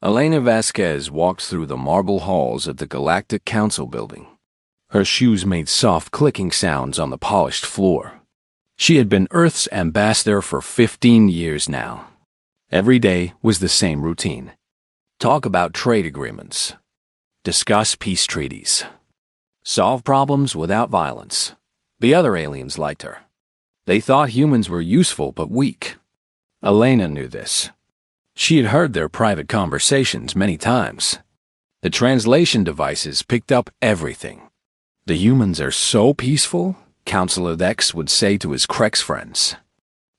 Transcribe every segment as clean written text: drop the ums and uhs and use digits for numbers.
Elena Vasquez walked through the marble halls of the Galactic Council building. Her shoes made soft clicking sounds on the polished floor. She had been Earth's ambassador for 15 years now. Every day was the same routine. Talk about trade agreements. Discuss peace treaties. Solve problems without violence. The other aliens liked her. They thought humans were useful but weak. Elena knew this. She had heard their private conversations many times. The translation devices picked up everything. The humans are so peaceful, Counselor Dex would say to his Krex friends.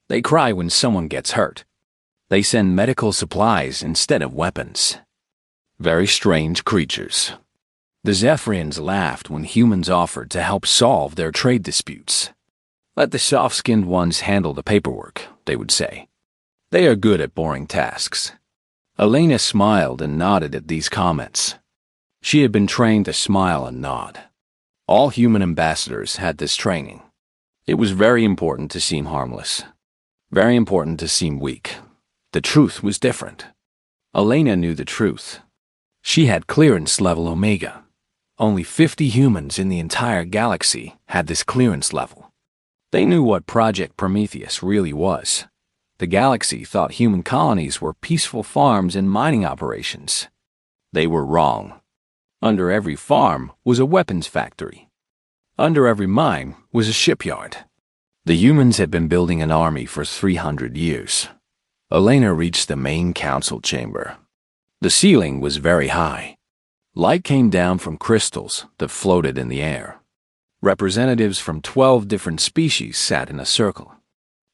They cry when someone gets hurt. They send medical supplies instead of weapons. Very strange creatures. The Zephyrians laughed when humans offered to help solve their trade disputes. Let the soft-skinned ones handle the paperwork, they would say. They are good at boring tasks. Elena smiled and nodded at these comments. She had been trained to smile and nod. All human ambassadors had this training. It was very important to seem harmless. Very important to seem weak. The truth was different. Elena knew the truth. She had clearance level Omega. Only 50 humans in the entire galaxy had this clearance level. They knew what Project Prometheus really was. The galaxy thought human colonies were peaceful farms and mining operations. They were wrong. Under every farm was a weapons factory. Under every mine was a shipyard. The humans had been building an army for 300 years. Elena reached the main council chamber. The ceiling was very high. Light came down from crystals that floated in the air. Representatives from 12 different species sat in a circle.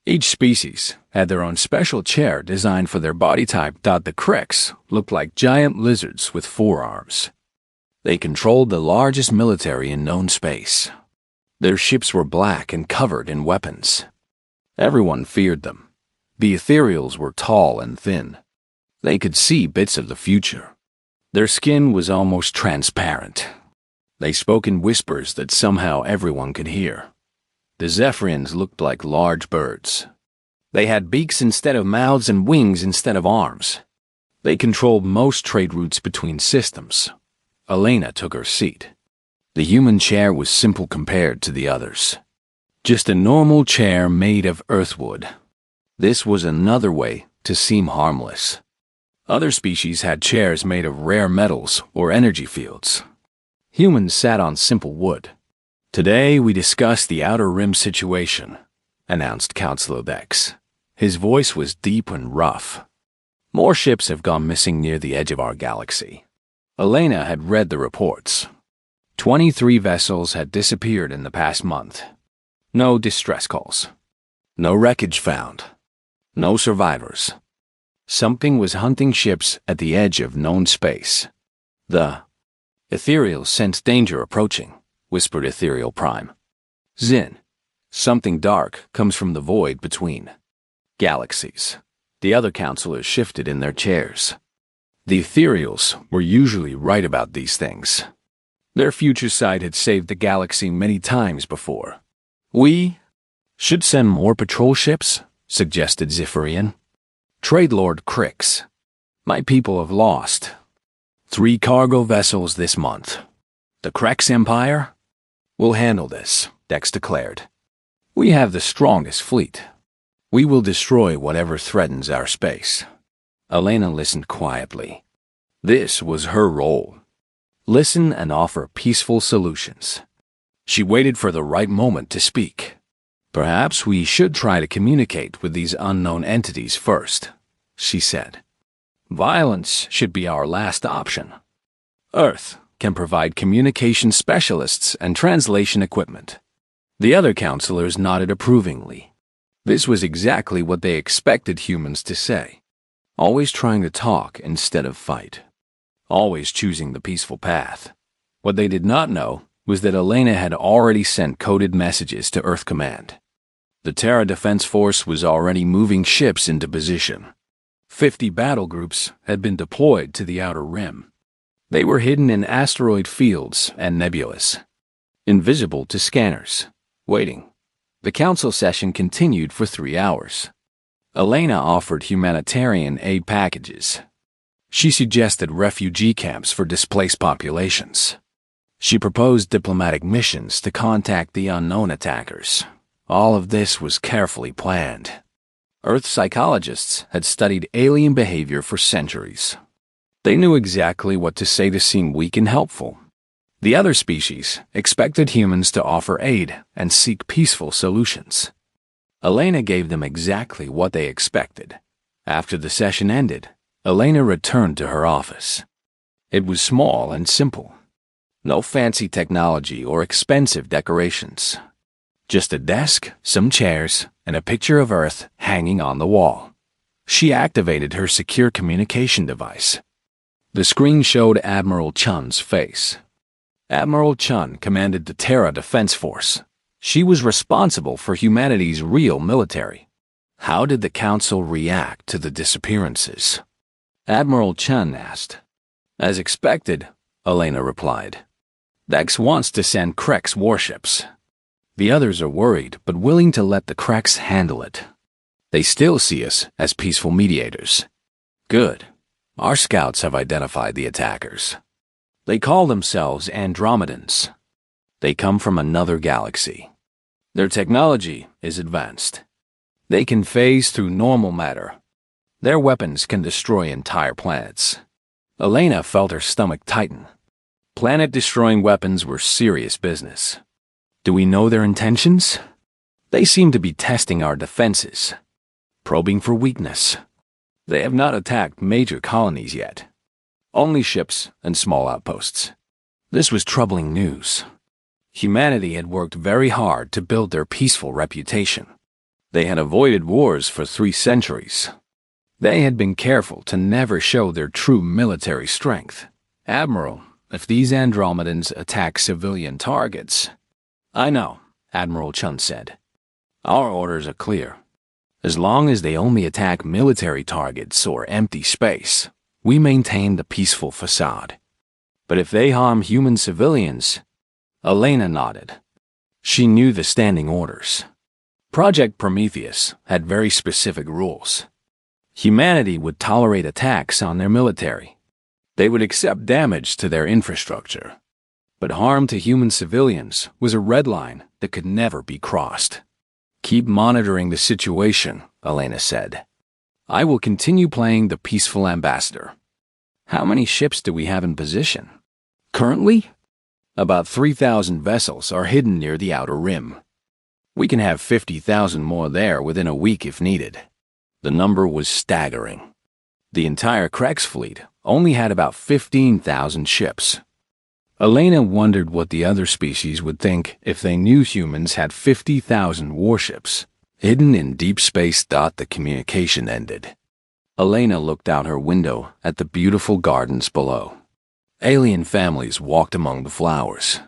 Each species had their own special chair designed for their body type. The Krex looked like giant lizards with 4 arms. They controlled the largest military in known space. Their ships were black and covered in weapons. Everyone feared them. The ethereals were tall and thin. They could see bits of the future. Their skin was almost transparent. They spoke in whispers that somehow everyone could hear. The Zephyrians looked like large birds. They had beaks instead of mouths and wings instead of arms. They controlled most trade routes between systems. Elena took her seat. The human chair was simple compared to the others. Just a normal chair made of earthwood. This was another way to seem harmless. Other species had chairs made of rare metals or energy fields. Humans sat on simple wood. Today we discuss the Outer Rim situation, announced Counselor Dex. His voice was deep and rough. More ships have gone missing near the edge of our galaxy. Elena had read the reports. 23 vessels had disappeared in the past month. No distress calls. No wreckage found. No survivors. Something was hunting ships at the edge of known space. The ethereals sensed danger approaching, whispered Ethereal Prime. Zin, something dark comes from the void between galaxies. The other counselors shifted in their chairs. The ethereals were usually right about these things. Their future sight had saved the galaxy many times before. We should send more patrol ships, suggested Zephyrian. Trade Lord Krix. My people have lost 3 cargo vessels this month. The Krex Empire will handle this, Dex declared. We have the strongest fleet. We will destroy whatever threatens our space. Elena listened quietly. This was her role. Listen and offer peaceful solutions. She waited for the right moment to speak. Perhaps we should try to communicate with these unknown entities first, she said. Violence should be our last option. Earth can provide communication specialists and translation equipment. The other counselors nodded approvingly. This was exactly what they expected humans to say. Always trying to talk instead of fight. Always choosing the peaceful path. What they did not know was that Elena had already sent coded messages to Earth Command. The Terra Defense Force was already moving ships into position. 50 battle groups had been deployed to the Outer Rim. They were hidden in asteroid fields and nebulas, invisible to scanners, waiting. The council session continued for 3 hours. Elena offered humanitarian aid packages. She suggested refugee camps for displaced populations. She proposed diplomatic missions to contact the unknown attackers. All of this was carefully planned. Earth psychologists had studied alien behavior for centuries. They knew exactly what to say to seem weak and helpful. The other species expected humans to offer aid and seek peaceful solutions. Elena gave them exactly what they expected. After the session ended, Elena returned to her office. It was small and simple. No fancy technology or expensive decorations. Just a desk, some chairs, and a picture of Earth hanging on the wall. She activated her secure communication device. The screen showed Admiral Chun's face. Admiral Chun commanded the Terra Defense Force. She was responsible for humanity's real military. How did the Council react to the disappearances? Admiral Chun asked. As expected, Elena replied. Dex wants to send Krek's warships. The others are worried, but willing to let the Kreks handle it. They still see us as peaceful mediators. Good. Our scouts have identified the attackers. They call themselves Andromedans. They come from another galaxy. Their technology is advanced. They can phase through normal matter. Their weapons can destroy entire planets. Elena felt her stomach tighten. Planet-destroying weapons were serious business. Do we know their intentions? They seem to be testing our defenses, probing for weakness. They have not attacked major colonies yet. Only ships and small outposts. This was troubling news. Humanity had worked very hard to build their peaceful reputation. They had avoided wars for 3 centuries. They had been careful to never show their true military strength. Admiral, if these Andromedans attack civilian targets... I know, Admiral Chun said. Our orders are clear. As long as they only attack military targets or empty space, we maintain the peaceful facade. But if they harm human civilians... Elena nodded. She knew the standing orders. Project Prometheus had very specific rules. Humanity would tolerate attacks on their military. They would accept damage to their infrastructure. But harm to human civilians was a red line that could never be crossed. Keep monitoring the situation, Elena said. I will continue playing the peaceful ambassador. How many ships do we have in position? Currently? About 3,000 vessels are hidden near the outer rim. We can have 50,000 more there within a week if needed. The number was staggering. The entire Krek's fleet only had about 15,000 ships. Elena wondered what the other species would think if they knew humans had 50,000 warships hidden in deep space. The communication ended. Elena looked out her window at the beautiful gardens below. Alien families walked among the flowers.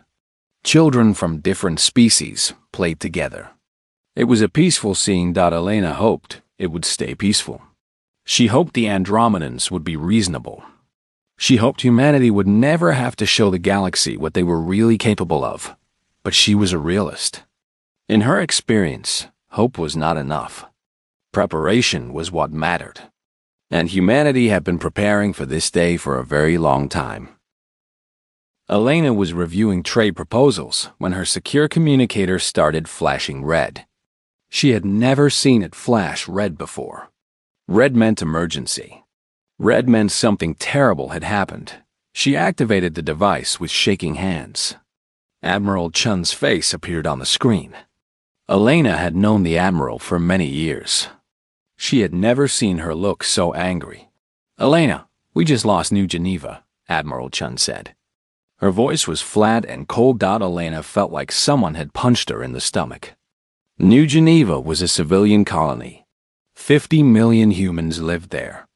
Children from different species played together. It was a peaceful scene. Elena hoped it would stay peaceful. She hoped the Andromedans would be reasonable. She hoped humanity would never have to show the galaxy what they were really capable of. But she was a realist. In her experience, hope was not enough. Preparation was what mattered. And humanity had been preparing for this day for a very long time. Elena was reviewing trade proposals when her secure communicator started flashing red. She had never seen it flash red before. Red meant emergency. Red meant something terrible had happened. She activated the device with shaking hands. Admiral Chun's face appeared on the screen. Elena had known the Admiral for many years. She had never seen her look so angry. Elena, we just lost New Geneva, Admiral Chun said. Her voice was flat and cold. Elena felt like someone had punched her in the stomach. New Geneva was a civilian colony. 50 million humans lived there.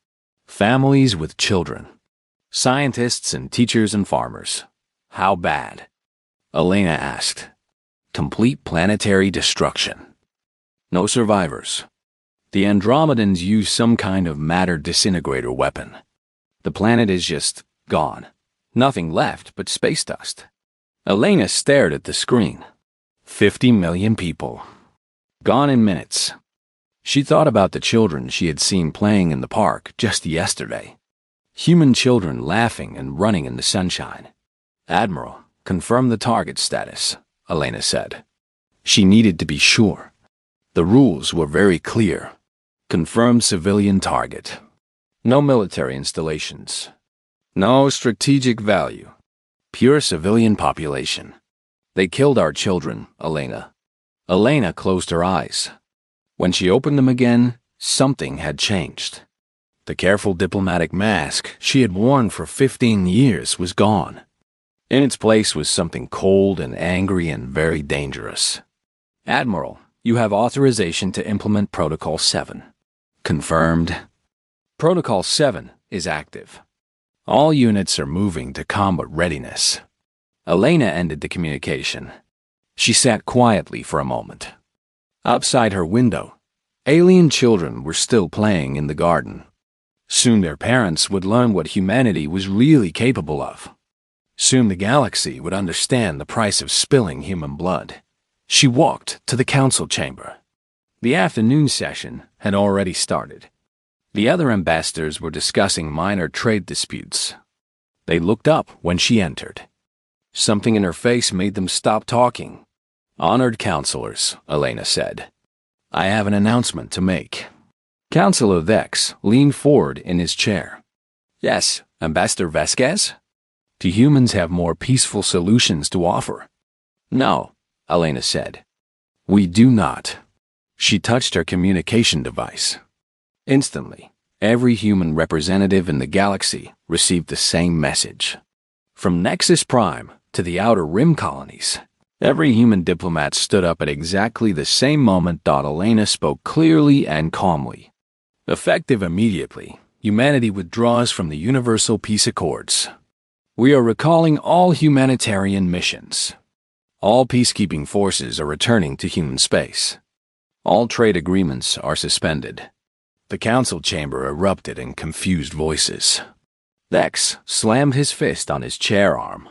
Families with children. Scientists and teachers and farmers. How bad? Elena asked. Complete planetary destruction. No survivors. The Andromedans use some kind of matter disintegrator weapon. The planet is just gone. Nothing left but space dust. Elena stared at the screen. 50 million people. Gone in minutes. She thought about the children she had seen playing in the park just yesterday. Human children laughing and running in the sunshine. "Admiral, confirm the target status," Elena said. She needed to be sure. The rules were very clear. Confirm civilian target. No military installations. No strategic value. Pure civilian population. "They killed our children, Elena." Elena closed her eyes. When she opened them again, something had changed. The careful diplomatic mask she had worn for 15 years was gone. In its place was something cold and angry and very dangerous. "Admiral, you have authorization to implement Protocol 7. Confirmed. Protocol 7 is active. All units are moving to combat readiness." Elena ended the communication. She sat quietly for a moment. Outside her window, alien children were still playing in the garden. Soon their parents would learn what humanity was really capable of. Soon the galaxy would understand the price of spilling human blood. She walked to the council chamber. The afternoon session had already started. The other ambassadors were discussing minor trade disputes. They looked up when she entered. Something in her face made them stop talking. "Honored counselors," Elena said, "I have an announcement to make." Counselor Vex leaned forward in his chair. "Yes, Ambassador Vasquez? Do humans have more peaceful solutions to offer?" "No," Elena said. "We do not." She touched her communication device. Instantly, every human representative in the galaxy received the same message. From Nexus Prime to the Outer Rim colonies, every human diplomat stood up at exactly the same moment. Elena spoke clearly and calmly. "Effective immediately, humanity withdraws from the Universal Peace Accords. We are recalling all humanitarian missions. All peacekeeping forces are returning to human space. All trade agreements are suspended." The council chamber erupted in confused voices. Vex slammed his fist on his chair arm.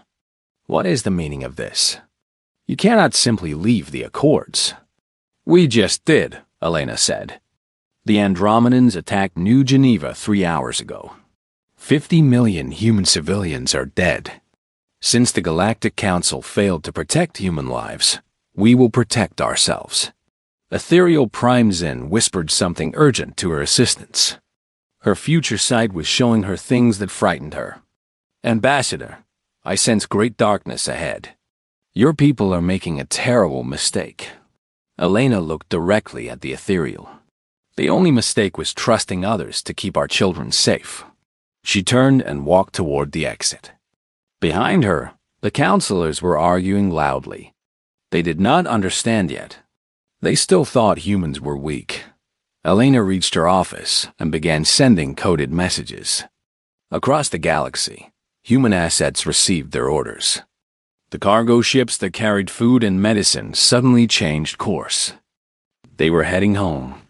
"What is the meaning of this? You cannot simply leave the Accords." "We just did," Elena said. "The Andromedans attacked New Geneva 3 hours ago. 50 million human civilians are dead. Since the Galactic Council failed to protect human lives, we will protect ourselves." Ethereal Prime Zen whispered something urgent to her assistants. Her future sight was showing her things that frightened her. "Ambassador, I sense great darkness ahead. Your people are making a terrible mistake." Elena looked directly at the Ethereal. "The only mistake was trusting others to keep our children safe." She turned and walked toward the exit. Behind her, the counselors were arguing loudly. They did not understand yet. They still thought humans were weak. Elena reached her office and began sending coded messages. Across the galaxy, human assets received their orders. The cargo ships that carried food and medicine suddenly changed course. They were heading home.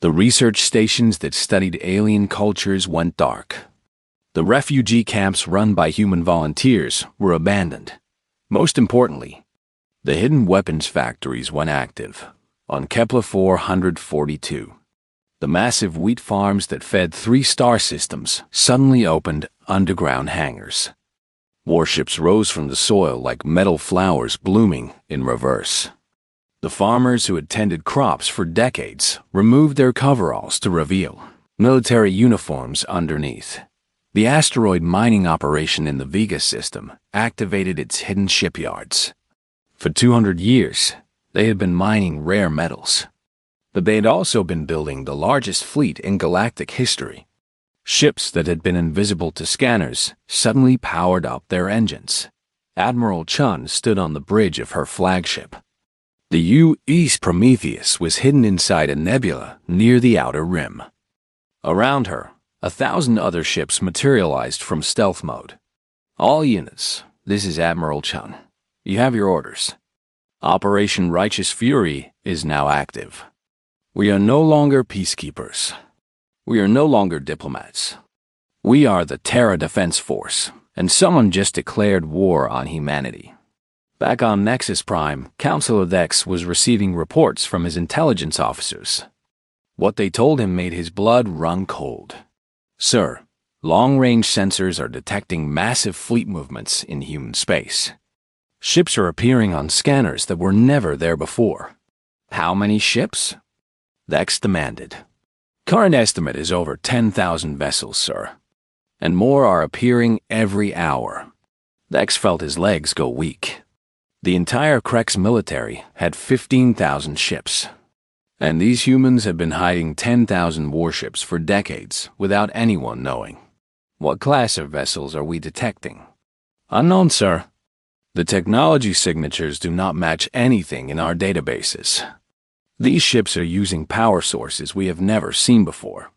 The research stations that studied alien cultures went dark. The refugee camps run by human volunteers were abandoned. Most importantly, the hidden weapons factories went active on Kepler 442. The massive wheat farms that fed 3 star systems suddenly opened underground hangars. Warships rose from the soil like metal flowers blooming in reverse. The farmers who had tended crops for decades removed their coveralls to reveal military uniforms underneath. The asteroid mining operation in the Vega system activated its hidden shipyards. For 200 years, they had been mining rare metals. But they had also been building the largest fleet in galactic history. Ships that had been invisible to scanners suddenly powered up their engines. Admiral Chun stood on the bridge of her flagship. The U.S. Prometheus was hidden inside a nebula near the outer rim. Around her, 1,000 other ships materialized from stealth mode. "All units, this is Admiral Chun. You have your orders. Operation Righteous Fury is now active. We are no longer peacekeepers. We are no longer diplomats. We are the Terra Defense Force, and someone just declared war on humanity." Back on Nexus Prime, Counselor Vex was receiving reports from his intelligence officers. What they told him made his blood run cold. "Sir, Long-range sensors are detecting massive fleet movements in human space. Ships are appearing on scanners that were never there before. How many ships? Dex demanded. Current estimate is over 10,000 vessels, sir. And more are appearing every hour. Dex felt his legs go weak. The entire Krex military had 15,000 ships. And these humans have been hiding 10,000 warships for decades without anyone knowing. What class of vessels are we detecting? Unknown, sir. The technology signatures do not match anything in our databases. These ships are using power sources we have never seen before.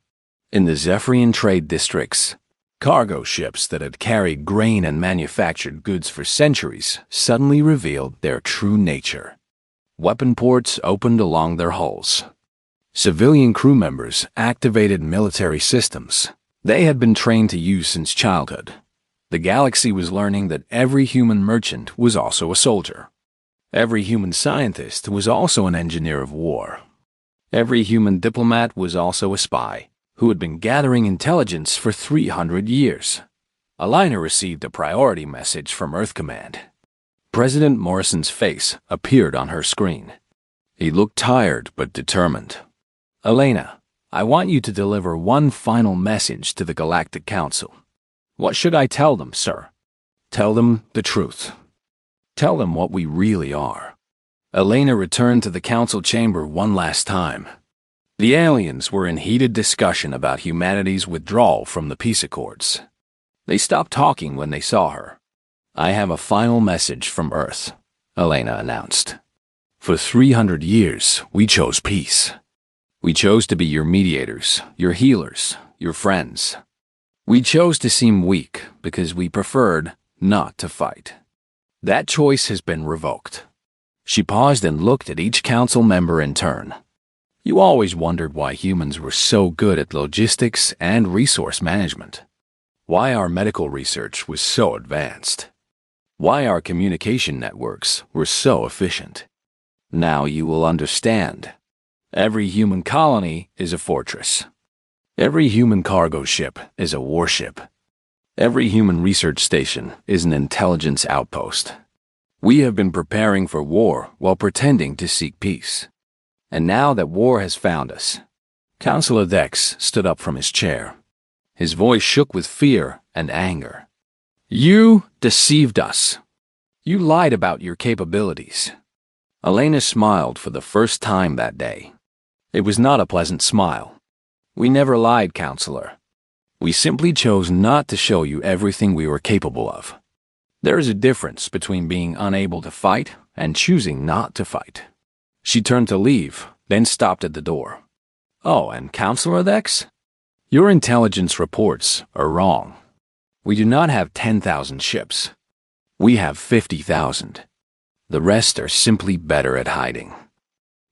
In the Zephyrian trade districts, cargo ships that had carried grain and manufactured goods for centuries suddenly revealed their true nature. Weapon ports opened along their hulls. Civilian crew members activated military systems they had been trained to use since childhood. The galaxy was learning that every human merchant was also a soldier. Every human scientist was also an engineer of war. Every human diplomat was also a spy who had been gathering intelligence for 300 years. Alina received a priority message from Earth Command. President Morrison's face appeared on her screen. He looked tired but determined. Elena, I want you to deliver one final message to the Galactic Council. What should I tell them, sir? Tell them the truth. Tell them what we really are. Elena returned to the council chamber one last time. The aliens were in heated discussion about humanity's withdrawal from the peace accords. They stopped talking when they saw her. I have a final message from Earth, Elena announced. For 300 years, we chose peace. We chose to be your mediators, your healers, your friends. We chose to seem weak because we preferred not to fight. That choice has been revoked. She paused and looked at each council member in turn. You always wondered why humans were so good at logistics and resource management. Why our medical research was so advanced. Why our communication networks were so efficient. Now you will understand. Every human colony is a fortress. Every human cargo ship is a warship. Every human research station is an intelligence outpost. We have been preparing for war while pretending to seek peace. And now that war has found us, Councilor Dex stood up from his chair. His voice shook with fear and anger. You deceived us. You lied about your capabilities. Elena smiled for the first time that day. It was not a pleasant smile. We never lied, Counselor. We simply chose not to show you everything we were capable of. There is a difference between being unable to fight and choosing not to fight. She turned to leave, then stopped at the door. Oh, and Counselor Dex? Your intelligence reports are wrong. We do not have 10,000 ships. We have 50,000. The rest are simply better at hiding.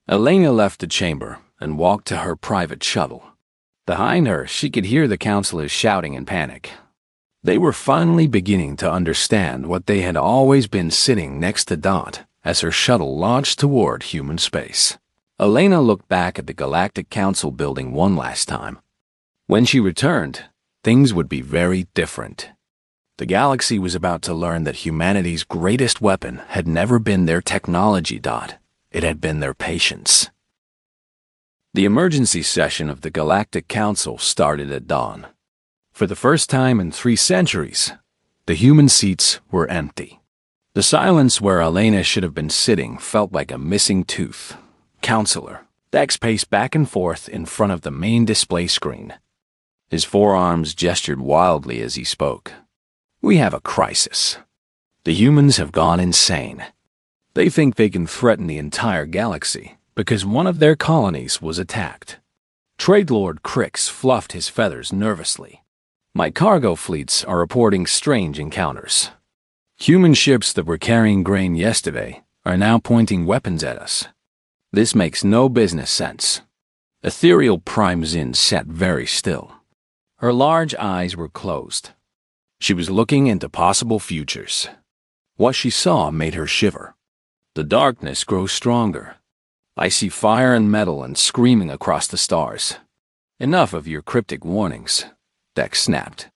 Elena left the chamber and walked to her private shuttle. Behind her, she could hear the counselors shouting in panic. They were finally beginning to understand what they had always been sitting next to Dot as her shuttle launched toward human space. Elena looked back at the Galactic Council building one last time. When she returned, things would be very different. The galaxy was about to learn that humanity's greatest weapon had never been their technology, Dot. It had been their patience. The emergency session of the Galactic Council started at dawn. For the first time in 3 centuries, the human seats were empty. The silence where Elena should have been sitting felt like a missing tooth. Counselor Dex paced back and forth in front of the main display screen. His forearms gestured wildly as he spoke. We have a crisis. The humans have gone insane. They think they can threaten the entire galaxy because one of their colonies was attacked. Trade Lord Crix fluffed his feathers nervously. My cargo fleets are reporting strange encounters. Human ships that were carrying grain yesterday are now pointing weapons at us. This makes no business sense. Ethereal Prime Zin sat very still. Her large eyes were closed. She was looking into possible futures. What she saw made her shiver. The darkness grows stronger. I see fire and metal and screaming across the stars. Enough of your cryptic warnings, Dex snapped.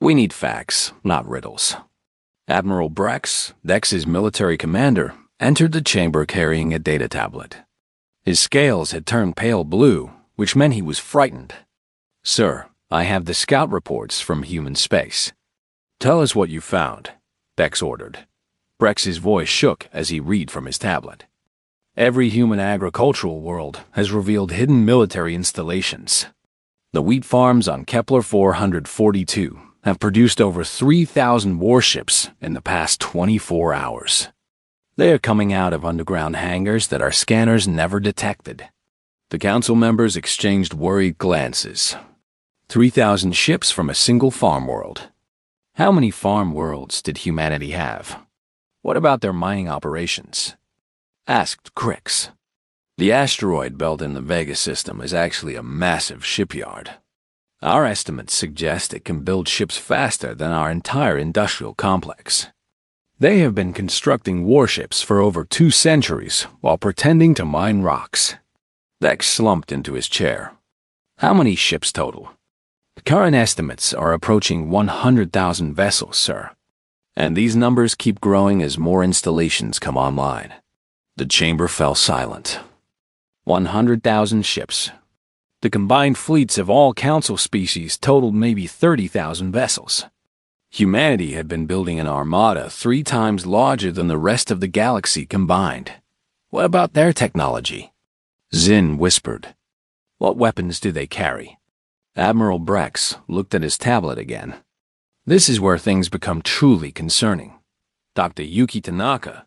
We need facts, not riddles. Admiral Brex, Dex's military commander, entered the chamber carrying a data tablet. His scales had turned pale blue, which meant he was frightened. "Sir, I have the scout reports from human space." "Tell us what you found," Dex ordered. Brex's voice shook as he read from his tablet. "Every human agricultural world has revealed hidden military installations. The wheat farms on Kepler 442 have produced over 3,000 warships in the past 24 hours. They are coming out of underground hangars that our scanners never detected." The council members exchanged worried glances. 3,000 ships from a single farm world. How many farm worlds did humanity have? What about their mining operations? Asked Crix. The asteroid belt in the Vega system is actually a massive shipyard. Our estimates suggest it can build ships faster than our entire industrial complex. They have been constructing warships for over 2 centuries while pretending to mine rocks. Dex slumped into his chair. How many ships total? The current estimates are approaching 100,000 vessels, sir. And these numbers keep growing as more installations come online. The chamber fell silent. 100,000 ships. The combined fleets of all council species totaled maybe 30,000 vessels. Humanity had been building an armada 3 times larger than the rest of the galaxy combined. What about their technology? Zinn whispered. What weapons do they carry? Admiral Brex looked at his tablet again. This is where things become truly concerning. Dr. Yuki Tanaka,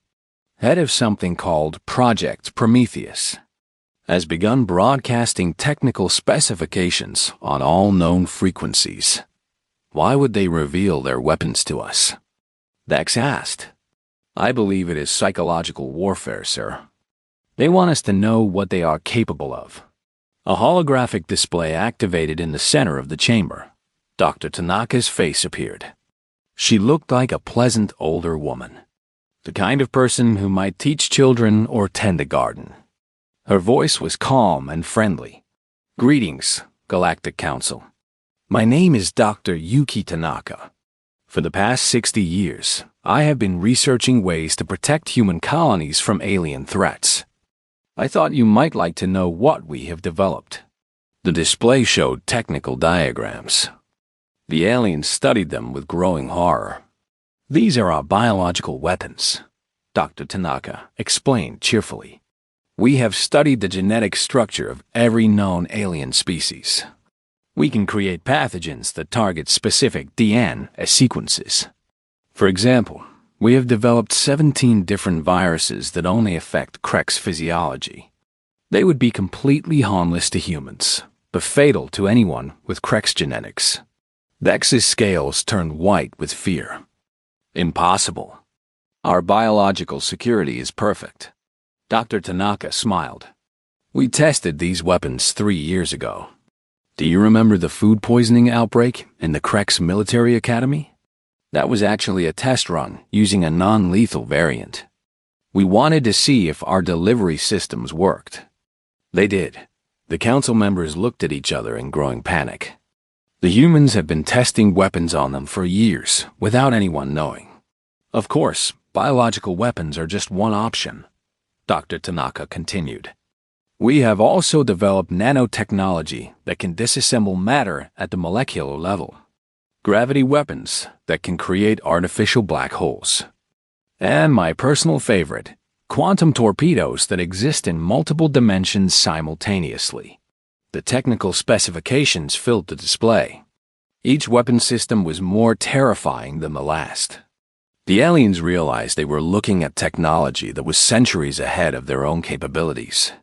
head of something called Project Prometheus, has begun broadcasting technical specifications on all known frequencies. Why would they reveal their weapons to us? Dex asked. I believe it is psychological warfare, sir. They want us to know what they are capable of. A holographic display activated in the center of the chamber. Dr. Tanaka's face appeared. She looked like a pleasant older woman, the kind of person who might teach children or tend a garden. Her voice was calm and friendly. Greetings, Galactic Council. My name is Dr. Yuki Tanaka. For the past 60 years, I have been researching ways to protect human colonies from alien threats. I thought you might like to know what we have developed. The display showed technical diagrams. The aliens studied them with growing horror. These are our biological weapons, Dr. Tanaka explained cheerfully. We have studied the genetic structure of every known alien species. We can create pathogens that target specific DNA sequences. For example, we have developed 17 different viruses that only affect Krek's physiology. They would be completely harmless to humans, but fatal to anyone with Krek's genetics. Dex's scales turned white with fear. Impossible. Our biological security is perfect. Dr. Tanaka smiled. We tested these weapons 3 years ago. Do you remember the food poisoning outbreak in the Krek's military academy? That was actually a test run using a non-lethal variant. We wanted to see if our delivery systems worked. They did. The council members looked at each other in growing panic. The humans have been testing weapons on them for years without anyone knowing. Of course, biological weapons are just one option, Dr. Tanaka continued. We have also developed nanotechnology that can disassemble matter at the molecular level. Gravity weapons that can create artificial black holes. And my personal favorite, quantum torpedoes that exist in multiple dimensions simultaneously. The technical specifications filled the display. Each weapon system was more terrifying than the last. The aliens realized they were looking at technology that was centuries ahead of their own capabilities.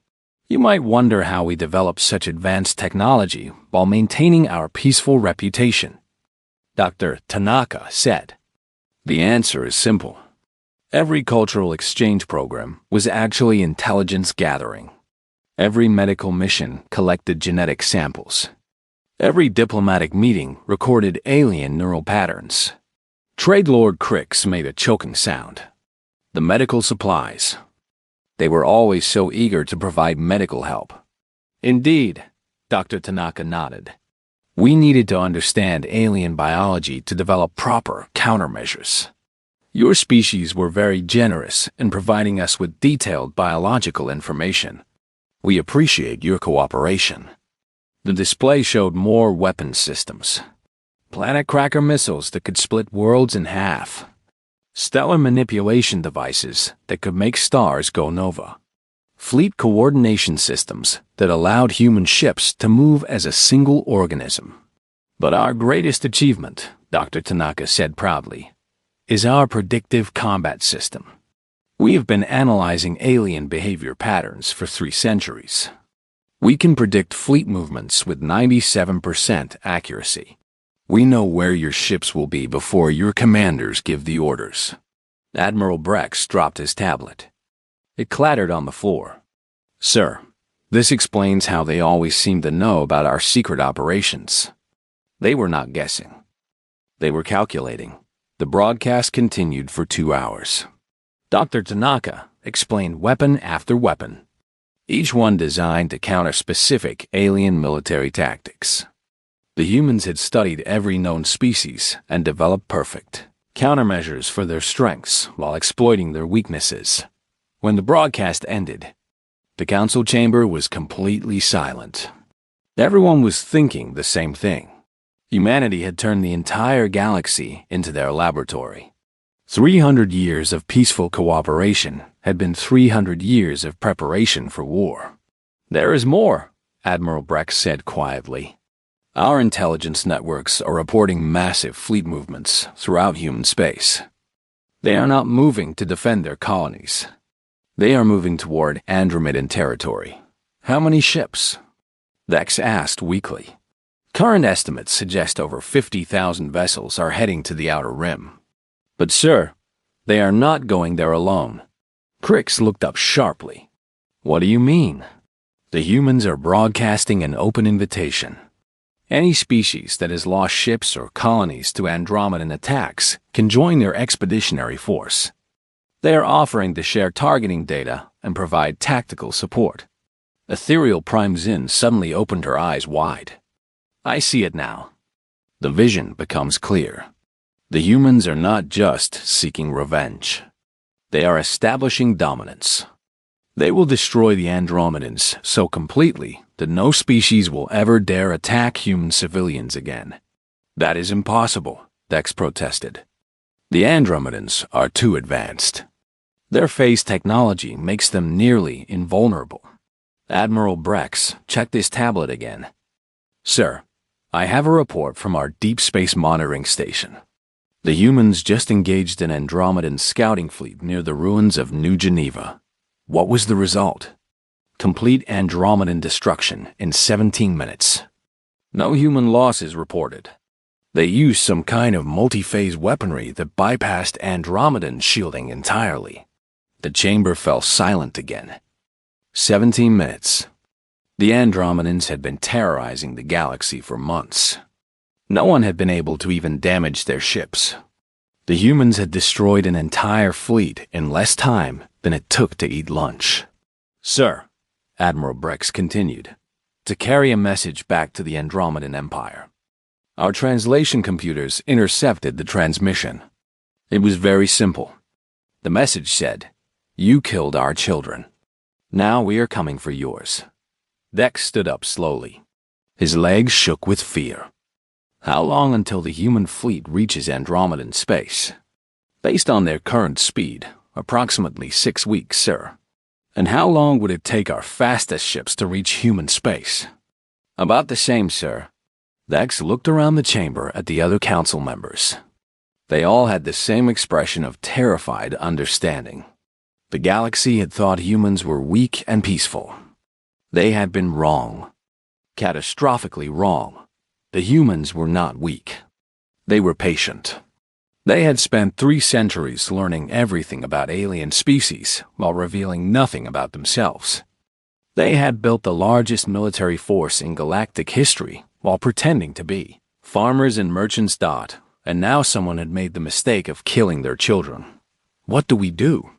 You might wonder how we developed such advanced technology while maintaining our peaceful reputation. Dr. Tanaka said. The answer is simple. Every cultural exchange program was actually intelligence gathering. Every medical mission collected genetic samples. Every diplomatic meeting recorded alien neural patterns. Trade Lord Crix made a choking sound. The medical supplies. They were always so eager to provide medical help. Indeed, Dr. Tanaka nodded. We needed to understand alien biology to develop proper countermeasures. Your species were very generous in providing us with detailed biological information. We appreciate your cooperation. The display showed more weapon systems. Planet Cracker missiles that could split worlds in half. Stellar manipulation devices that could make stars go nova. Fleet coordination systems that allowed human ships to move as a single organism. But our greatest achievement, Dr. Tanaka said proudly, is our predictive combat system. We have been analyzing alien behavior patterns for 3 centuries. We can predict fleet movements with 97% accuracy. We know where your ships will be before your commanders give the orders. Admiral Brex dropped his tablet. It clattered on the floor. Sir, this explains how they always seem to know about our secret operations. They were not guessing. They were calculating. The broadcast continued for 2 hours. Dr. Tanaka explained weapon after weapon, each one designed to counter specific alien military tactics. The humans had studied every known species and developed perfect countermeasures for their strengths while exploiting their weaknesses. When the broadcast ended, the council chamber was completely silent. Everyone was thinking the same thing. Humanity had turned the entire galaxy into their laboratory. 300 years of peaceful cooperation had been 300 years of preparation for war. There is more, Admiral Brex said quietly. Our intelligence networks are reporting massive fleet movements throughout human space. They are not moving to defend their colonies. They are moving toward Andromedan territory. How many ships? Dex asked weakly. Current estimates suggest over 50,000 vessels are heading to the Outer Rim. But sir, they are not going there alone. Crix looked up sharply. What do you mean? The humans are broadcasting an open invitation. Any species that has lost ships or colonies to Andromedan attacks can join their expeditionary force. They are offering to share targeting data and provide tactical support. Ethereal Prime Zin suddenly opened her eyes wide. I see it now. The vision becomes clear. The humans are not just seeking revenge. They are establishing dominance. They will destroy the Andromedans so completely that no species will ever dare attack human civilians again. That is impossible, Dex protested. The Andromedans are too advanced. Their phase technology makes them nearly invulnerable. Admiral Brex checked his tablet again. Sir, I have a report from our deep space monitoring station. The humans just engaged an Andromedan scouting fleet near the ruins of New Geneva. What was the result? Complete Andromedan destruction in 17 minutes. No human losses reported. They used some kind of multi-phase weaponry that bypassed Andromedan shielding entirely. The chamber fell silent again. 17 minutes. The Andromedans had been terrorizing the galaxy for months. No one had been able to even damage their ships. The humans had destroyed an entire fleet in less time than it took to eat lunch. Sir, Admiral Brex continued, to carry a message back to the Andromedan Empire. Our translation computers intercepted the transmission. It was very simple. The message said, "You killed our children. Now we are coming for yours." Dex stood up slowly. His legs shook with fear. How long until the human fleet reaches Andromedan space? Based on their current speed, approximately 6 weeks, sir. And how long would it take our fastest ships to reach human space? About the same, sir. Dex looked around the chamber at the other council members. They all had the same expression of terrified understanding. The galaxy had thought humans were weak and peaceful. They had been wrong. Catastrophically wrong. The humans were not weak. They were patient. They had spent 3 centuries learning everything about alien species while revealing nothing about themselves. They had built the largest military force in galactic history while pretending to be farmers and merchants. And now someone had made the mistake of killing their children. What do we do?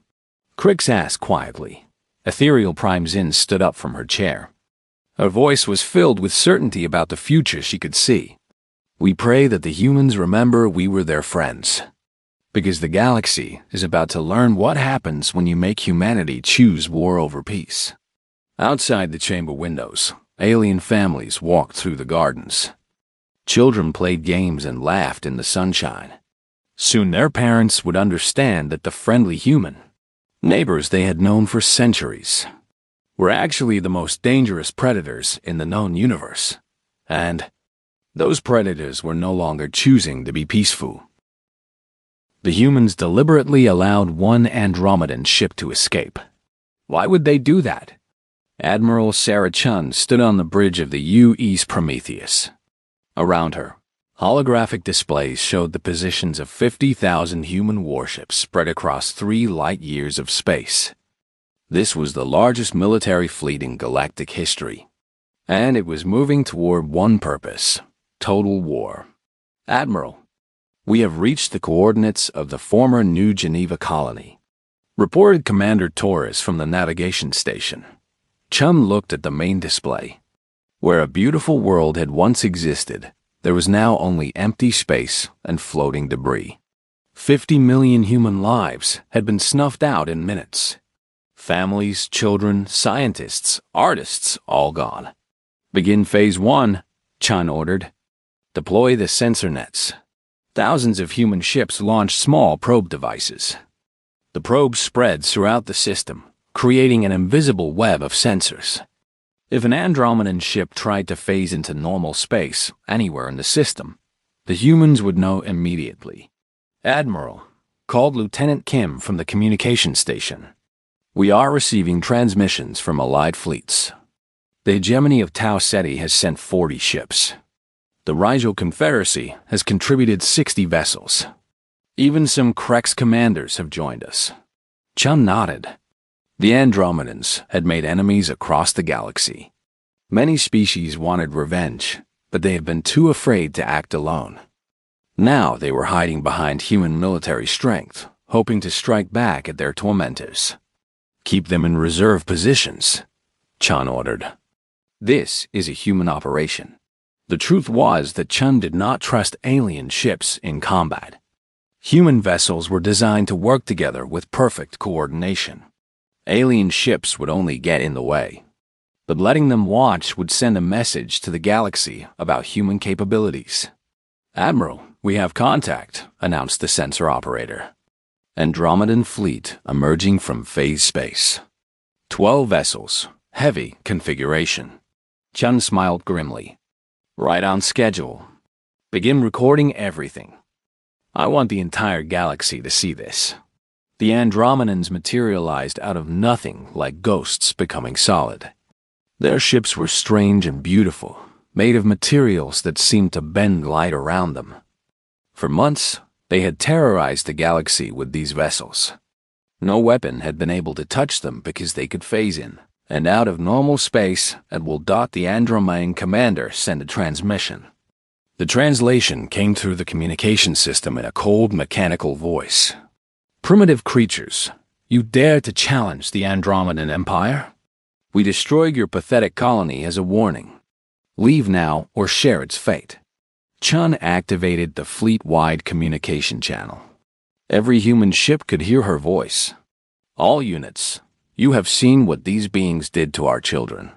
Crix asked quietly. Ethereal Prime Zin stood up from her chair. Her voice was filled with certainty about the future she could see. "We pray that the humans remember we were their friends, because the galaxy is about to learn what happens when you make humanity choose war over peace." Outside the chamber windows, alien families walked through the gardens. Children played games and laughed in the sunshine. Soon their parents would understand that the friendly human, neighbors they had known for centuries, were actually the most dangerous predators in the known universe. And those predators were no longer choosing to be peaceful. The humans deliberately allowed one Andromedan ship to escape. Why would they do that? Admiral Sarah Chun stood on the bridge of the U.S. Prometheus. Around her, holographic displays showed the positions of 50,000 human warships spread across 3 light-years of space. This was the largest military fleet in galactic history, and it was moving toward one purpose: total war. "Admiral, we have reached the coordinates of the former New Geneva colony," reported Commander Torres from the navigation station. Chum looked at the main display. Where a beautiful world had once existed, there was now only empty space and floating debris. 50 million human lives had been snuffed out in minutes. Families, children, scientists, artists, all gone. "Begin Phase 1, Chun ordered. "Deploy the sensor nets." Thousands of human ships launched small probe devices. The probes spread throughout the system, creating an invisible web of sensors. If an Andromedan ship tried to phase into normal space anywhere in the system, the humans would know immediately. "Admiral," called Lieutenant Kim from the communication station. "We are receiving transmissions from allied fleets. The hegemony of Tau Ceti has sent 40 ships. The Rigel Confederacy has contributed 60 vessels. Even some Krex commanders have joined us." Chun nodded. The Andromedans had made enemies across the galaxy. Many species wanted revenge, but they had been too afraid to act alone. Now they were hiding behind human military strength, hoping to strike back at their tormentors. "Keep them in reserve positions," Chun ordered. "This is a human operation." The truth was that Chun did not trust alien ships in combat. Human vessels were designed to work together with perfect coordination. Alien ships would only get in the way. But letting them watch would send a message to the galaxy about human capabilities. "Admiral, we have contact," announced the sensor operator. Andromedan fleet emerging from phase space. 12 vessels, heavy configuration. Chun smiled grimly. "Right on schedule. Begin recording everything. I want the entire galaxy to see this." The Andromedans materialized out of nothing like ghosts becoming solid. Their ships were strange and beautiful, made of materials that seemed to bend light around them. For months, they had terrorized the galaxy with these vessels. No weapon had been able to touch them because they could phase in and out of normal space and will dot the Andromedan commander send a transmission. The translation came through the communication system in a cold mechanical voice. "Primitive creatures, you dare to challenge the Andromedan Empire? We destroyed your pathetic colony as a warning. Leave now or share its fate." Chun activated the fleet-wide communication channel. Every human ship could hear her voice. "All units, you have seen what these beings did to our children.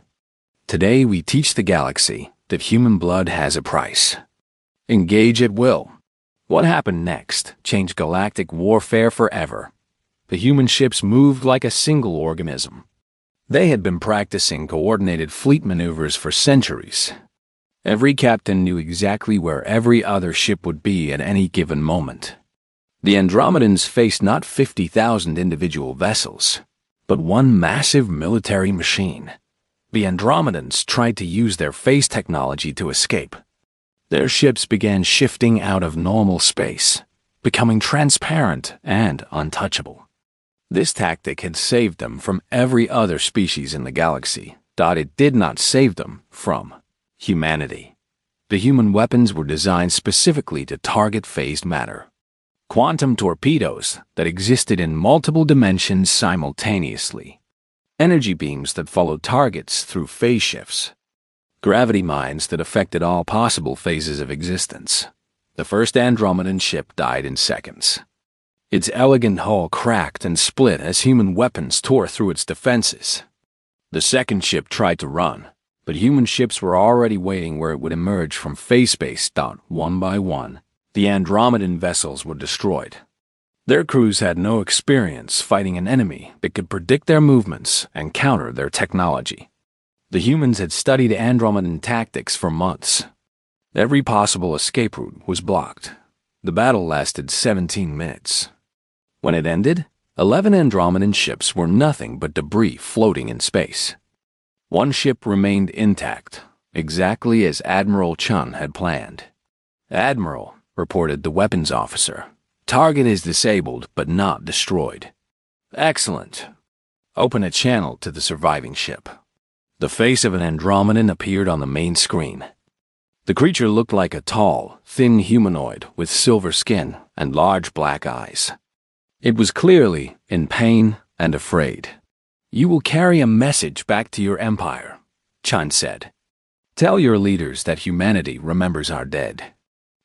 Today we teach the galaxy that human blood has a price. Engage at will." What happened next changed galactic warfare forever. The human ships moved like a single organism. They had been practicing coordinated fleet maneuvers for centuries. Every captain knew exactly where every other ship would be at any given moment. The Andromedans faced not 50,000 individual vessels, but one massive military machine. The Andromedans tried to use their phase technology to escape. Their ships began shifting out of normal space, becoming transparent and untouchable. This tactic had saved them from every other species in the galaxy, but it did not save them from humanity. The human weapons were designed specifically to target phased matter. Quantum torpedoes that existed in multiple dimensions simultaneously. Energy beams that followed targets through phase shifts. Gravity mines that affected all possible phases of existence. The first Andromedan ship died in seconds. Its elegant hull cracked and split as human weapons tore through its defenses. The second ship tried to run, but human ships were already waiting where it would emerge from phase space. One by one, the Andromedan vessels were destroyed. Their crews had no experience fighting an enemy that could predict their movements and counter their technology. The humans had studied Andromedan tactics for months. Every possible escape route was blocked. The battle lasted 17 minutes. When it ended, 11 Andromedan ships were nothing but debris floating in space. One ship remained intact, exactly as Admiral Chun had planned. "Admiral," reported the weapons officer, "target is disabled but not destroyed." "Excellent. Open a channel to the surviving ship." The face of an Andromedan appeared on the main screen. The creature looked like a tall, thin humanoid with silver skin and large black eyes. It was clearly in pain and afraid. "You will carry a message back to your empire," Chun said. "Tell your leaders that humanity remembers our dead.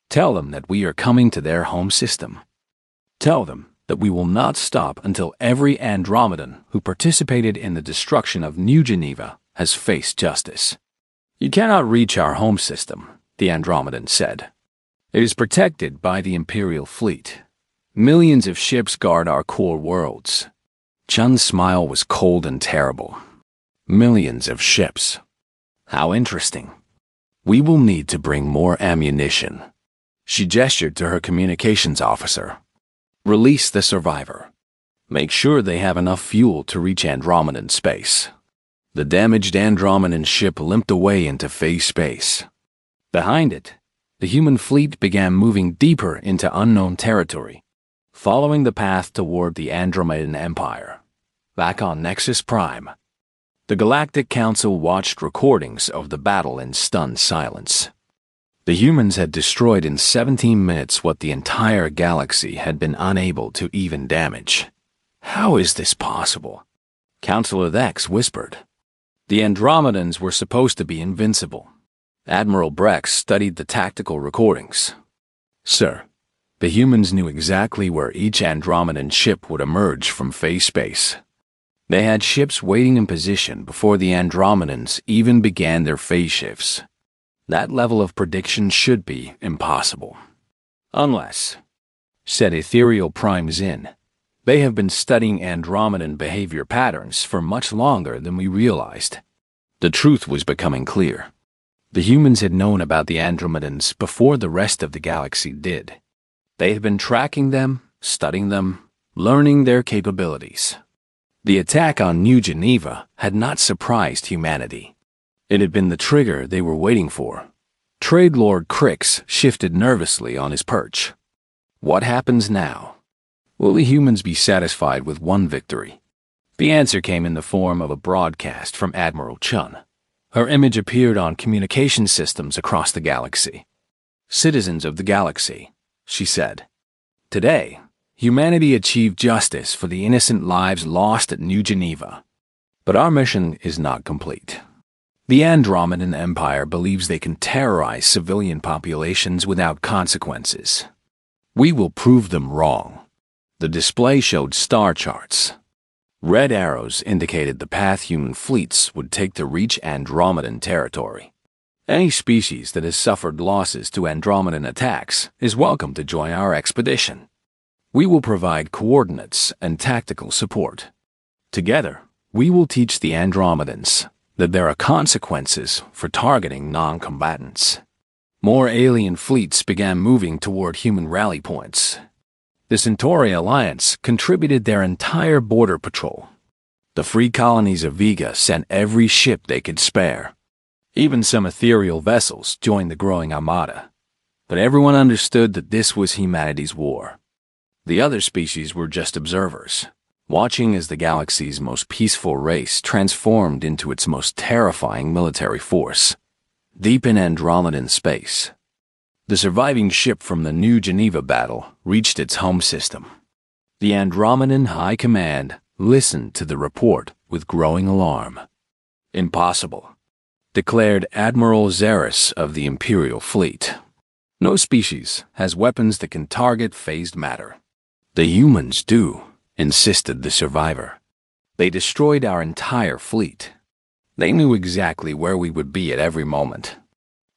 Tell them that we are coming to their home system. Tell them that we will not stop until every Andromedan who participated in the destruction of New Geneva has faced justice." "You cannot reach our home system," the Andromedan said. "It is protected by the Imperial fleet. Millions of ships guard our core worlds." Chun's smile was cold and terrible. "Millions of ships. How interesting. We will need to bring more ammunition." She gestured to her communications officer. "Release the survivor. Make sure they have enough fuel to reach Andromedan space." The damaged Andromedan ship limped away into phase space. Behind it, the human fleet began moving deeper into unknown territory, following the path toward the Andromedan Empire. Back on Nexus Prime, the Galactic Council watched recordings of the battle in stunned silence. The humans had destroyed in 17 minutes what the entire galaxy had been unable to even damage. "How is this possible?" Counselor Thex whispered. "The Andromedans were supposed to be invincible." Admiral Brex studied the tactical recordings. "Sir, the humans knew exactly where each Andromedan ship would emerge from phase space. They had ships waiting in position before the Andromedans even began their phase shifts. That level of prediction should be impossible. Unless," said Ethereal Prime Zin, "they have been studying Andromedan behavior patterns for much longer than we realized." The truth was becoming clear. The humans had known about the Andromedans before the rest of the galaxy did. They had been tracking them, studying them, learning their capabilities. The attack on New Geneva had not surprised humanity. It had been the trigger they were waiting for. Trade Lord Crix shifted nervously on his perch. What happens now? Will the humans be satisfied with one victory? The answer came in the form of a broadcast from Admiral Chun. Her image appeared on communication systems across the galaxy. "Citizens of the galaxy," she said. "Today, humanity achieved justice for the innocent lives lost at New Geneva. But our mission is not complete. The Andromedan Empire believes they can terrorize civilian populations without consequences. We will prove them wrong." The display showed star charts. Red arrows indicated the path human fleets would take to reach Andromedan territory. Any species that has suffered losses to Andromedan attacks is welcome to join our expedition. We will provide coordinates and tactical support. Together, we will teach the Andromedans that there are consequences for targeting non-combatants. More alien fleets began moving toward human rally points. The Centauri Alliance contributed their entire border patrol. The free colonies of Vega sent every ship they could spare. Even some ethereal vessels joined the growing armada. But everyone understood that this was humanity's war. The other species were just observers, watching as the galaxy's most peaceful race transformed into its most terrifying military force. Deep in Andromedan space, the surviving ship from the New Geneva battle reached its home system. The Andromedan High Command listened to the report with growing alarm. "Impossible. declared Admiral Zaris of the Imperial Fleet. "No species has weapons that can target phased matter." "The humans do," insisted the survivor. "They destroyed our entire fleet. They knew exactly where we would be at every moment.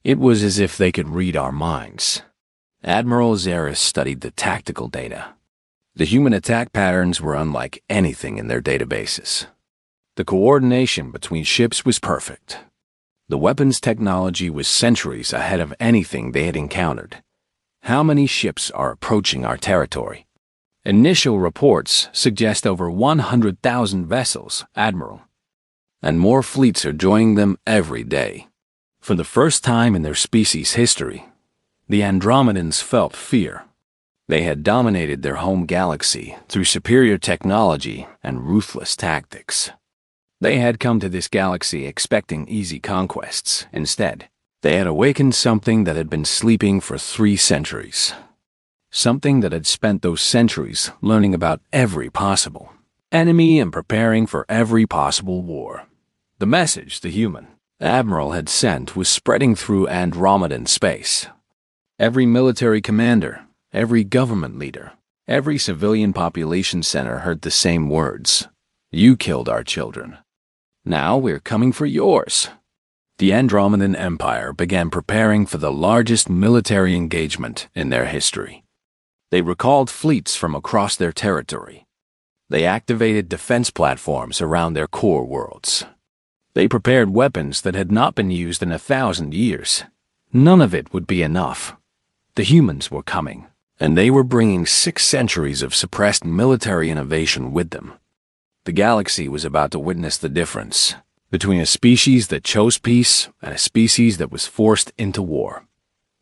It was as if they could read our minds." Admiral Zaris studied the tactical data. The human attack patterns were unlike anything in their databases. The coordination between ships was perfect. The weapons technology was centuries ahead of anything they had encountered. "How many ships are approaching our territory?" "Initial reports suggest over 100,000 vessels, Admiral. And more fleets are joining them every day." For the first time in their species' history, the Andromedans felt fear. They had dominated their home galaxy through superior technology and ruthless tactics. They had come to this galaxy expecting easy conquests. Instead, they had awakened something that had been sleeping for 3 centuries. Something that had spent those centuries learning about every possible enemy and preparing for every possible war. The message the human Admiral had sent was spreading through Andromedan space. Every military commander, every government leader, every civilian population center heard the same words. "You killed our children. Now we're coming for yours." The Andromedan Empire began preparing for the largest military engagement in their history. They recalled fleets from across their territory. They activated defense platforms around their core worlds. They prepared weapons that had not been used in 1,000 years. None of it would be enough. The humans were coming, and they were bringing 6 centuries of suppressed military innovation with them. The galaxy was about to witness the difference between a species that chose peace and a species that was forced into war.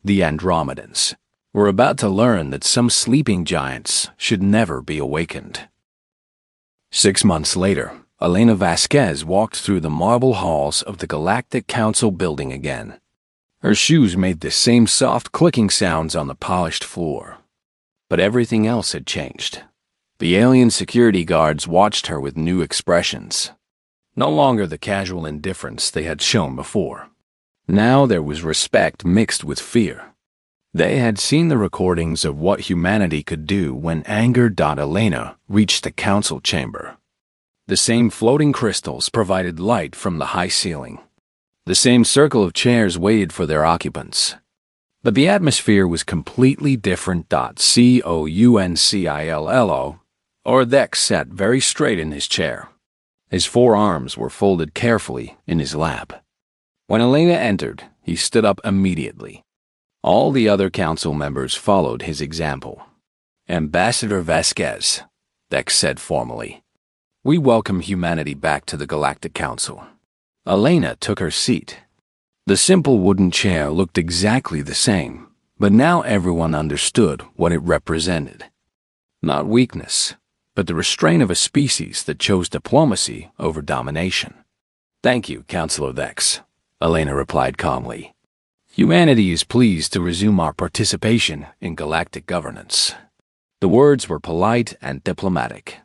The Andromedans were about to learn that some sleeping giants should never be awakened. 6 months later, Elena Vasquez walked through the marble halls of the Galactic Council building again. Her shoes made the same soft clicking sounds on the polished floor. But everything else had changed. The alien security guards watched her with new expressions. No longer the casual indifference they had shown before. Now there was respect mixed with fear. They had seen the recordings of what humanity could do when anger.Elena reached the council chamber. The same floating crystals provided light from the high ceiling. The same circle of chairs waited for their occupants. But the atmosphere was completely different. Councillo, Ordex sat very straight in his chair. His 4 arms were folded carefully in his lap. When Elena entered, he stood up immediately. All the other council members followed his example. "Ambassador Vasquez," Dex said formally, "we welcome humanity back to the Galactic Council." Elena took her seat. The simple wooden chair looked exactly the same, but now everyone understood what it represented. Not weakness, but the restraint of a species that chose diplomacy over domination. "Thank you, Councilor Dex," Elena replied calmly. "Humanity is pleased to resume our participation in galactic governance." The words were polite and diplomatic,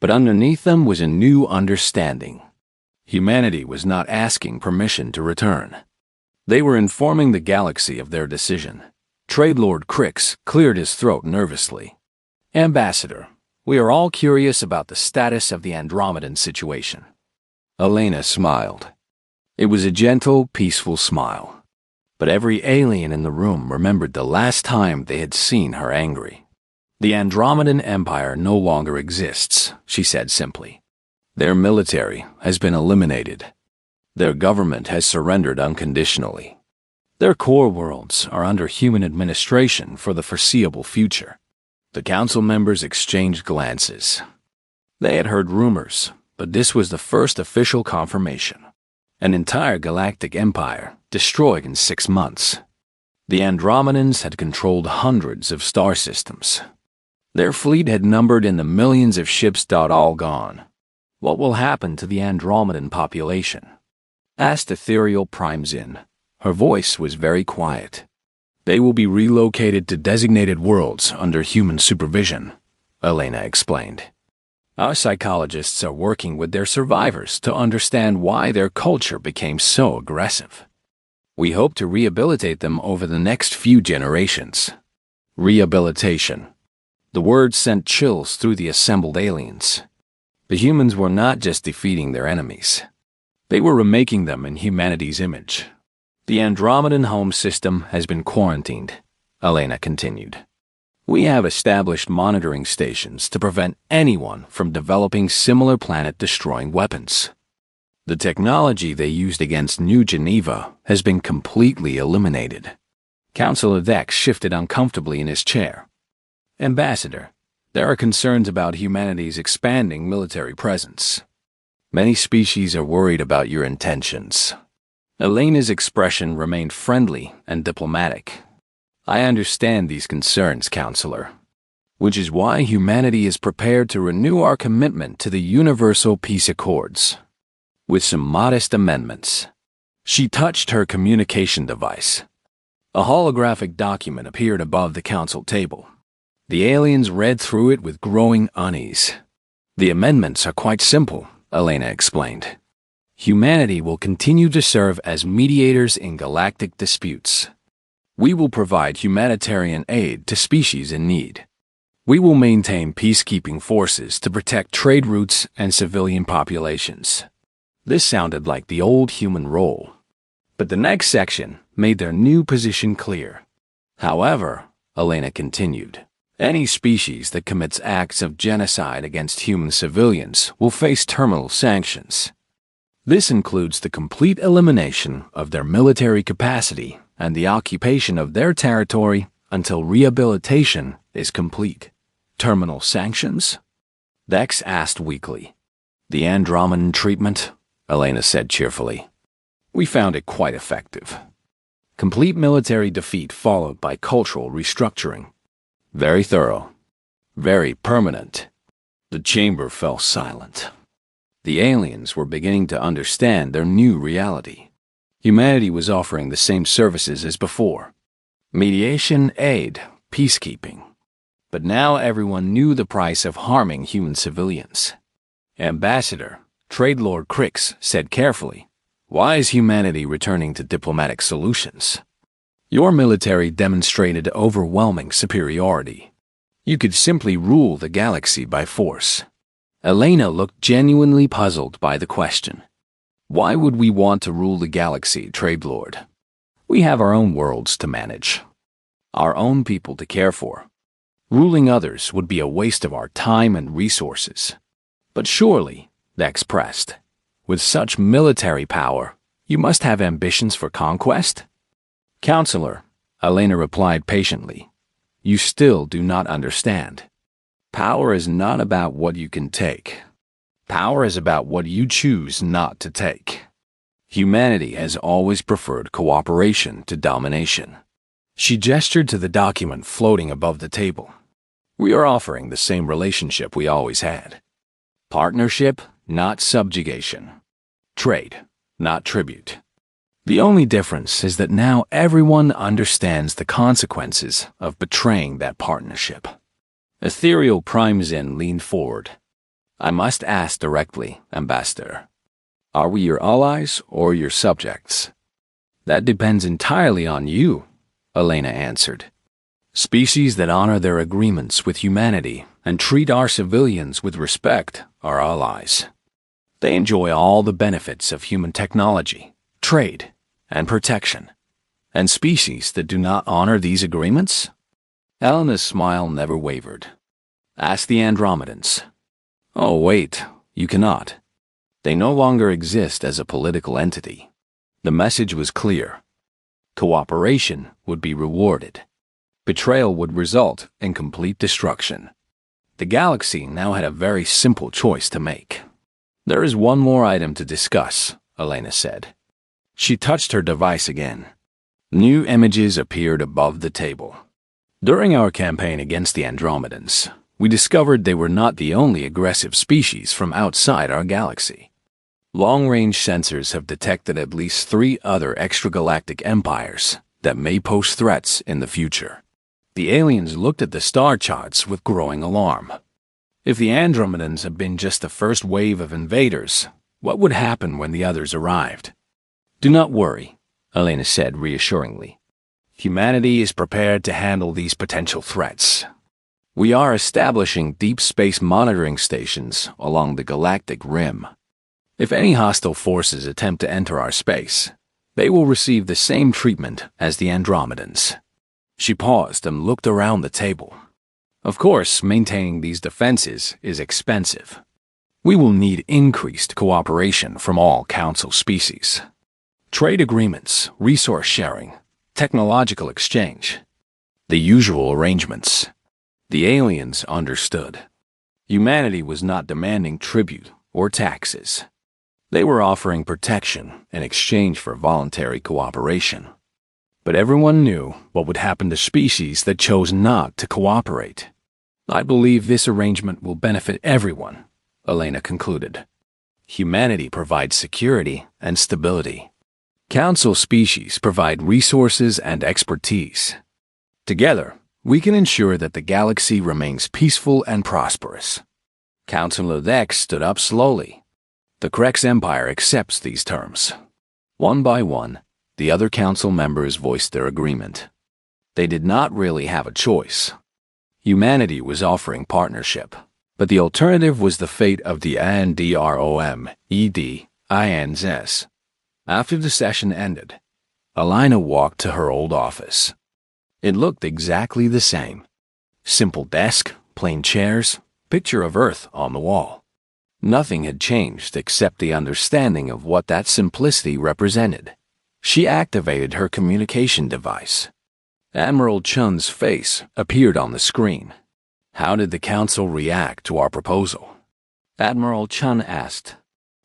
but underneath them was a new understanding. Humanity was not asking permission to return. They were informing the galaxy of their decision. Trade Lord Crix cleared his throat nervously. "Ambassador, we are all curious about the status of the Andromedan situation." Elena smiled. It was a gentle, peaceful smile. But every alien in the room remembered the last time they had seen her angry. "The Andromedan Empire no longer exists," she said simply. "Their military has been eliminated. Their government has surrendered unconditionally. Their core worlds are under human administration for the foreseeable future." The council members exchanged glances. They had heard rumors, but this was the first official confirmation. An entire galactic empire destroyed in 6 months. The Andromedans had controlled hundreds of star systems. Their fleet had numbered in the millions of ships. All gone. "What will happen to the Andromedan population?" asked Ethereal Primezin. Her voice was very quiet. "They will be relocated to designated worlds under human supervision," Elena explained. Our psychologists are working with their survivors to understand why their culture became so aggressive. We hope to rehabilitate them over the next few generations. Rehabilitation. The word sent chills through the assembled aliens. The humans were not just defeating their enemies. They were remaking them in humanity's image. The Andromedan home system has been quarantined, Elena continued. We have established monitoring stations to prevent anyone from developing similar planet-destroying weapons. The technology they used against New Geneva has been completely eliminated. Counselor Dex shifted uncomfortably in his chair. Ambassador, there are concerns about humanity's expanding military presence. Many species are worried about your intentions. Elena's expression remained friendly and diplomatic. I understand these concerns, Counselor, which is why humanity is prepared to renew our commitment to the Universal Peace Accords, with some modest amendments. She touched her communication device. A holographic document appeared above the council table. The aliens read through it with growing unease. The amendments are quite simple, Elena explained. Humanity will continue to serve as mediators in galactic disputes. We will provide humanitarian aid to species in need. We will maintain peacekeeping forces to protect trade routes and civilian populations. This sounded like the old human role. But the next section made their new position clear. However, Elena continued, any species that commits acts of genocide against human civilians will face terminal sanctions. This includes the complete elimination of their military capacity and the occupation of their territory until rehabilitation is complete. Terminal sanctions? Dex asked weakly. The Andromedan treatment, Elena said cheerfully. We found it quite effective. Complete military defeat followed by cultural restructuring. Very thorough. Very permanent. The chamber fell silent. The aliens were beginning to understand their new reality. Humanity was offering the same services as before. Mediation, aid, peacekeeping. But now everyone knew the price of harming human civilians. Ambassador, Trade Lord Crix said carefully, why is humanity returning to diplomatic solutions? Your military demonstrated overwhelming superiority. You could simply rule the galaxy by force. Elena looked genuinely puzzled by the question. Why would we want to rule the galaxy, Trade Lord? We have our own worlds to manage. Our own people to care for. Ruling others would be a waste of our time and resources. But surely, Dex pressed, with such military power, you must have ambitions for conquest? Counselor, Elena replied patiently, you still do not understand. Power is not about what you can take. Power is about what you choose not to take. Humanity has always preferred cooperation to domination. She gestured to the document floating above the table. We are offering the same relationship we always had. Partnership, not subjugation. Trade, not tribute. The only difference is that now everyone understands the consequences of betraying that partnership. Ethereal Prime Zen leaned forward. I must ask directly, Ambassador. Are we your allies or your subjects? That depends entirely on you, Elena answered. Species that honor their agreements with humanity and treat our civilians with respect are allies. They enjoy all the benefits of human technology, trade, and protection. And species that do not honor these agreements? Elena's smile never wavered. Ask the Andromedans. Oh, wait, you cannot. They no longer exist as a political entity. The message was clear. Cooperation would be rewarded. Betrayal would result in complete destruction. The galaxy now had a very simple choice to make. There is one more item to discuss, Elena said. She touched her device again. New images appeared above the table. During our campaign against the Andromedans, we discovered they were not the only aggressive species from outside our galaxy. Long-range sensors have detected at least 3 other extragalactic empires that may pose threats in the future. The aliens looked at the star charts with growing alarm. If the Andromedans had been just the first wave of invaders, what would happen when the others arrived? Do not worry, Elena said reassuringly. Humanity is prepared to handle these potential threats. We are establishing deep space monitoring stations along the galactic rim. If any hostile forces attempt to enter our space, they will receive the same treatment as the Andromedans. She paused and looked around the table. Of course, maintaining these defenses is expensive. We will need increased cooperation from all Council species. Trade agreements, resource sharing, technological exchange. The usual arrangements. The aliens understood. Humanity was not demanding tribute or taxes. They were offering protection in exchange for voluntary cooperation. But everyone knew what would happen to species that chose not to cooperate. I believe this arrangement will benefit everyone, Elena concluded. Humanity provides security and stability. Council species provide resources and expertise. Together, we can ensure that the galaxy remains peaceful and prosperous. Councilor Dex stood up slowly. The Krex Empire accepts these terms. One by one, the other council members voiced their agreement. They did not really have a choice. Humanity was offering partnership, but the alternative was the fate of the Andromeds. After the session ended, Alina walked to her old office. It looked exactly the same. Simple desk, plain chairs, picture of Earth on the wall. Nothing had changed except the understanding of what that simplicity represented. She activated her communication device. Admiral Chun's face appeared on the screen. How did the council react to our proposal? Admiral Chun asked.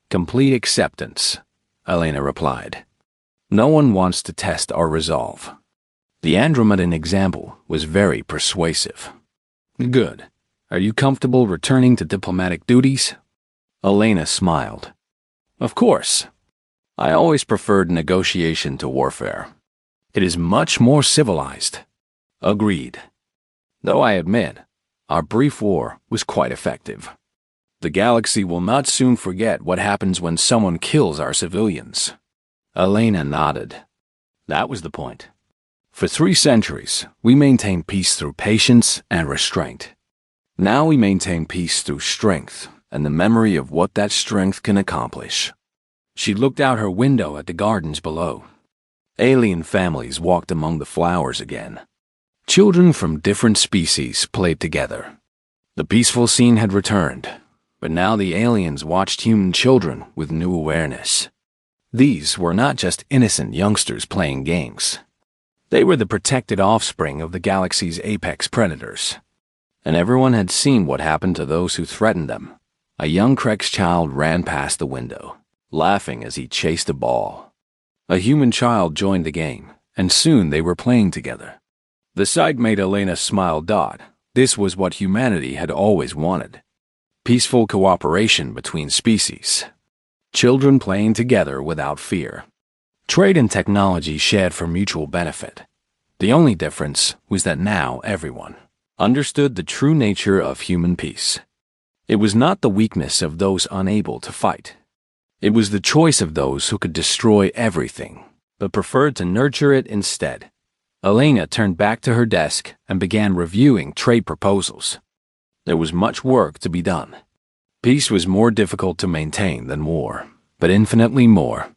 Complete acceptance, Elena replied. No one wants to test our resolve. The Andromedan example was very persuasive. Good. Are you comfortable returning to diplomatic duties? Elena smiled. Of course. I always preferred negotiation to warfare. It is much more civilized. Agreed. Though I admit, our brief war was quite effective. The galaxy will not soon forget what happens when someone kills our civilians. Elena nodded. That was the point. For 3 centuries, we maintained peace through patience and restraint. Now we maintain peace through strength and the memory of what that strength can accomplish. She looked out her window at the gardens below. Alien families walked among the flowers again. Children from different species played together. The peaceful scene had returned, but now the aliens watched human children with new awareness. These were not just innocent youngsters playing games. They were the protected offspring of the galaxy's apex predators. And everyone had seen what happened to those who threatened them. A young Krex child ran past the window, laughing as he chased a ball. A human child joined the game, and soon they were playing together. The sight made Elena smile. This was what humanity had always wanted. Peaceful cooperation between species. Children playing together without fear. Trade and technology shared for mutual benefit. The only difference was that now everyone understood the true nature of human peace. It was not the weakness of those unable to fight. It was the choice of those who could destroy everything, but preferred to nurture it instead. Elena turned back to her desk and began reviewing trade proposals. There was much work to be done. Peace was more difficult to maintain than war, but infinitely more